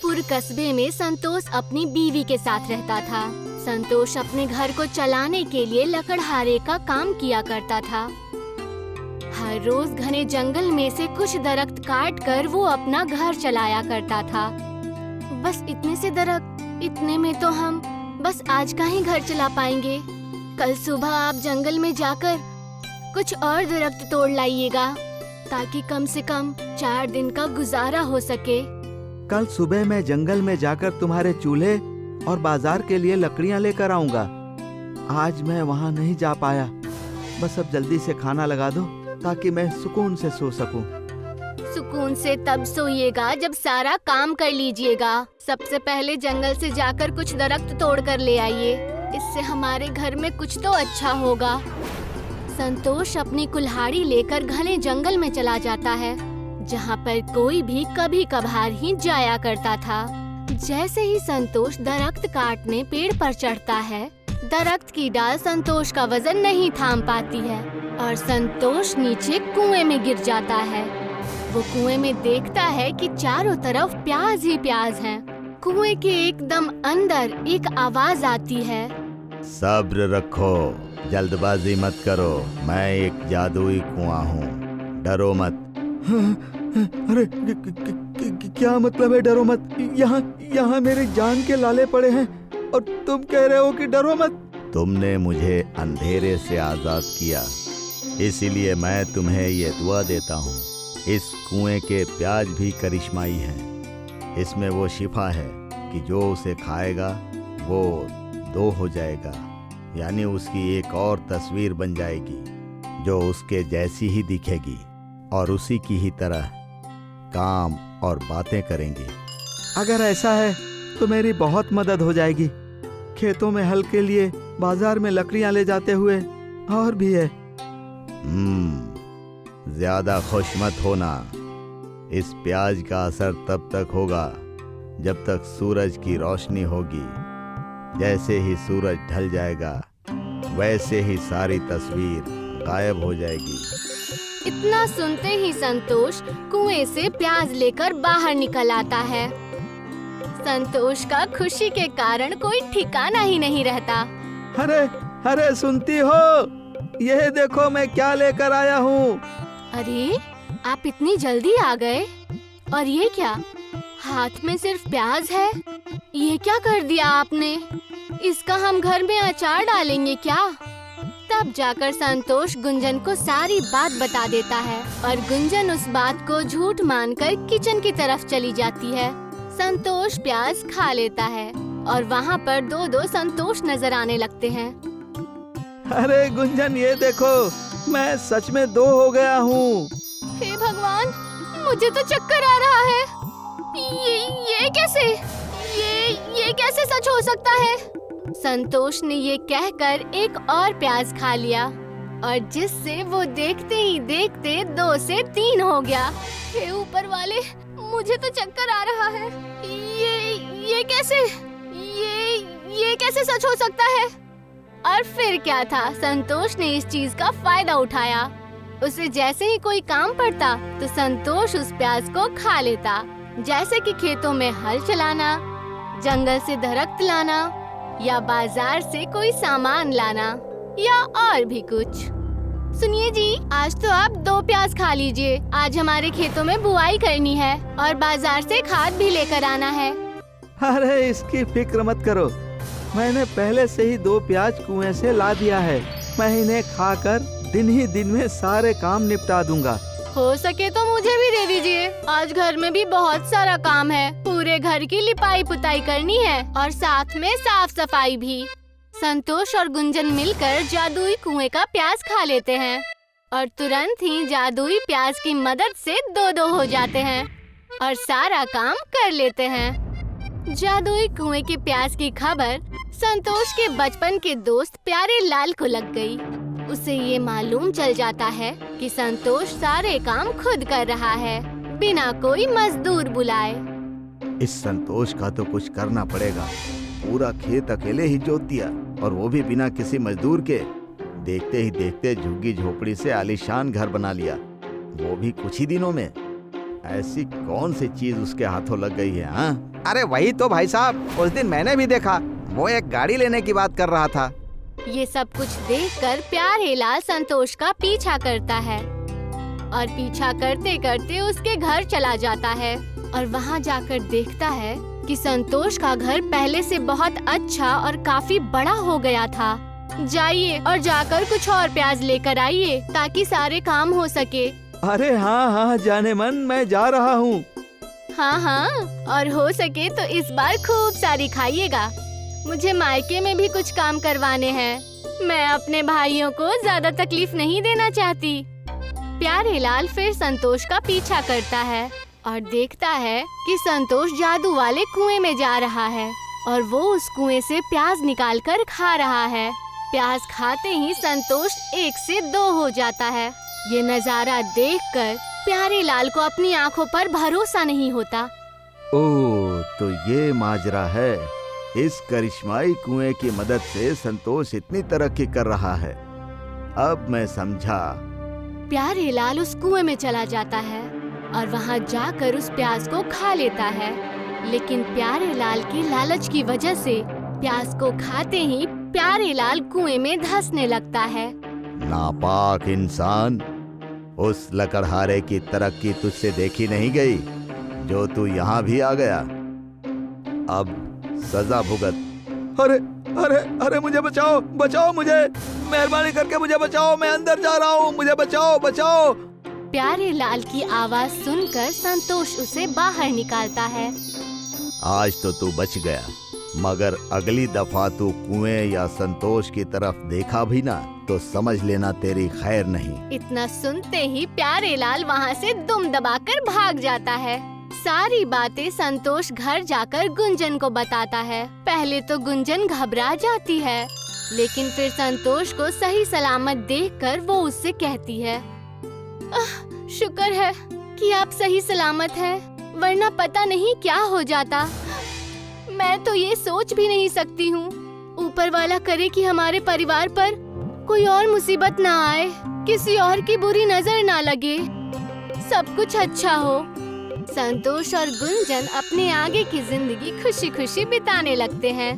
जयपुर कस्बे में संतोष अपनी बीवी के साथ रहता था। संतोष अपने घर को चलाने के लिए लकड़हारे का काम किया करता था। हर रोज घने जंगल में से कुछ दरख्त काट कर वो अपना घर चलाया करता था। बस इतने से दरख्त, इतने में तो हम बस आज का ही घर चला पाएंगे। कल सुबह आप जंगल में जाकर कुछ और दरख्त तोड़ लाइएगा ताकि कम से कम 4 दिन का गुजारा हो सके। कल सुबह मैं जंगल में जाकर तुम्हारे चूल्हे और बाजार के लिए लकड़ियां लेकर आऊंगा। आज मैं वहां नहीं जा पाया। बस अब जल्दी से खाना लगा दो ताकि मैं सुकून से सो सकूं। सुकून से तब सोइएगा जब सारा काम कर लीजिएगा। सबसे पहले जंगल से जाकर कुछ दरख्त तोड़ कर ले आइए। इससे हमारे घर में कुछ तो अच्छा होगा। संतोष अपनी कुल्हाड़ी लेकर घने जंगल में चला जाता है, जहाँ पर कोई भी कभी कभार ही जाया करता था। जैसे ही संतोष दरख्त काटने पेड़ पर चढ़ता है, दरख्त की डाल संतोष का वजन नहीं थाम पाती है और संतोष नीचे कुएं में गिर जाता है। वो कुएं में देखता है कि चारों तरफ प्याज ही प्याज हैं। कुएं के एकदम अंदर एक आवाज आती है, सब्र रखो, जल्दबाजी मत करो, मैं एक जादुई कुआं हूँ, डरो मत। अरे क्या मतलब है डरो मत? यहाँ मेरे जान के लाले पड़े हैं और तुम कह रहे हो कि डरो मत। तुमने मुझे अंधेरे से आजाद किया, इसीलिए मैं तुम्हें ये दुआ देता हूँ। इस कुएं के प्याज भी करिश्माई हैं। इसमें वो शिफा है कि जो उसे खाएगा वो 2 हो जाएगा, यानी उसकी एक और तस्वीर बन जाएगी जो उसके जैसी ही दिखेगी और उसी की ही तरह काम और बातें करेंगे। अगर ऐसा है तो मेरी बहुत मदद हो जाएगी। खेतों में हल के लिए बाजार में लकड़ियां ले जाते हुए और भी है। ज्यादा खुश मत होना। इस प्याज का असर तब तक होगा जब तक सूरज की रोशनी होगी। जैसे ही सूरज ढल जाएगा वैसे ही सारी तस्वीर गायब हो जाएगी। इतना सुनते ही संतोष कुएं से प्याज लेकर बाहर निकल आता है। संतोष का खुशी के कारण कोई ठिकाना ही नहीं रहता। अरे सुनती हो? यह देखो मैं क्या लेकर आया हूँ। अरे आप इतनी जल्दी आ गए? और ये क्या, हाथ में सिर्फ प्याज है? ये क्या कर दिया आपने? इसका हम घर में अचार डालेंगे क्या? तब जाकर संतोष गुंजन को सारी बात बता देता है और गुंजन उस बात को झूठ मानकर किचन की तरफ चली जाती है। संतोष प्याज खा लेता है और वहाँ पर 2-2 संतोष नजर आने लगते हैं। अरे गुंजन ये देखो, मैं सच में 2 हो गया हूँ। हे भगवान, मुझे तो चक्कर आ रहा है। ये कैसे? ये कैसे सच हो सकता है? संतोष ने ये कहकर एक और प्याज खा लिया और जिससे वो देखते ही देखते 2 से 3 हो गया। हे ऊपर वाले, मुझे तो चक्कर आ रहा है। ये कैसे? ये कैसे सच हो सकता है? और फिर क्या था, संतोष ने इस चीज का फायदा उठाया। उसे जैसे ही कोई काम पड़ता तो संतोष उस प्याज को खा लेता। जैसे कि खेतों में हल चलाना, जंगल से दरख्त लाना या बाजार से कोई सामान लाना या और भी कुछ। सुनिए जी, आज तो आप 2 प्याज खा लीजिए। आज हमारे खेतों में बुआई करनी है और बाजार से खाद भी लेकर आना है। अरे इसकी फिक्र मत करो, मैंने पहले से ही 2 प्याज कुएं से ला दिया है। मैं इन्हें खाकर दिन ही दिन में सारे काम निपटा दूंगा। हो सके तो मुझे भी दे दीजिए। आज घर में भी बहुत सारा काम है। पूरे घर की लिपाई पुताई करनी है और साथ में साफ सफाई भी। संतोष और गुंजन मिलकर जादुई कुएं का प्याज खा लेते हैं और तुरंत ही जादुई प्याज की मदद से 2-2 हो जाते हैं और सारा काम कर लेते हैं। जादुई कुएं के प्याज की खबर संतोष के बचपन के दोस्त प्यारे लाल को लग गई। उसे ये मालूम चल जाता है कि संतोष सारे काम खुद कर रहा है, बिना कोई मजदूर बुलाए। इस संतोष का तो कुछ करना पड़ेगा। पूरा खेत अकेले ही जोत दिया और वो भी बिना किसी मजदूर के। देखते ही देखते झुग्गी झोपड़ी से आलीशान घर बना लिया, वो भी कुछ ही दिनों में। ऐसी कौन सी चीज उसके हाथों लग गई है? हाँ, अरे वही तो भाई साहब, उस दिन मैंने भी देखा, वो एक गाड़ी लेने की बात कर रहा था। ये सब कुछ देखकर प्यारेलाल संतोष का पीछा करता है और पीछा करते करते उसके घर चला जाता है और वहाँ जाकर देखता है कि संतोष का घर पहले से बहुत अच्छा और काफी बड़ा हो गया था। जाइए और जाकर कुछ और प्याज लेकर आइए ताकि सारे काम हो सके। अरे हाँ हाँ जाने मन, मैं जा रहा हूँ। हाँ हाँ, और हो सके तो इस बार खूब सारी खाइएगा। मुझे मायके में भी कुछ काम करवाने हैं। मैं अपने भाइयों को ज्यादा तकलीफ नहीं देना चाहती। प्यारेलाल फिर संतोष का पीछा करता है और देखता है कि संतोष जादू वाले कुएं में जा रहा है और वो उस कुएं से प्याज निकालकर खा रहा है। प्याज खाते ही संतोष 1 से 2 हो जाता है। ये नजारा देखकर प्यारेलाल को अपनी आंखों पर भरोसा नहीं होता। ओह, तो ये माजरा है। इस करिश्माई कुएं की मदद से संतोष इतनी तरक्की कर रहा है। अब मैं समझा। प्यारेलाल उस कुएं में चला जाता है और वहाँ जाकर उस प्याज को खा लेता है, लेकिन प्यारेलाल की लालच की वजह से प्याज को खाते ही प्यारेलाल कुएं में धंसने लगता है। नापाक इंसान, उस लकड़हारे की तरक्की तुझसे देखी नहीं गई जो तू यहाँ भी आ गया। अब सजा भुगत। अरे अरे अरे मुझे बचाओ, बचाओ मुझे, मेहरबानी करके मुझे बचाओ, मैं अंदर जा रहा हूँ, मुझे बचाओ बचाओ। प्यारेलाल की आवाज सुनकर संतोष उसे बाहर निकालता है। आज तो तू बच गया, मगर अगली दफा तू कुएं या संतोष की तरफ देखा भी ना तो समझ लेना तेरी खैर नहीं। इतना सुनते ही प्यारेलाल वहाँ से दुम दबाकर भाग जाता है। सारी बातें संतोष घर जाकर गुंजन को बताता है। पहले तो गुंजन घबरा जाती है, लेकिन फिर संतोष को सही सलामत देखकर वो उससे कहती है, शुक्र है कि आप सही सलामत हैं, वरना पता नहीं क्या हो जाता। मैं तो ये सोच भी नहीं सकती हूँ। ऊपर वाला करे कि हमारे परिवार पर कोई और मुसीबत ना आए, किसी और की बुरी नजर ना लगे, सब कुछ अच्छा हो। संतोष और गुंजन अपने आगे की जिंदगी खुशी खुशी बिताने लगते हैं।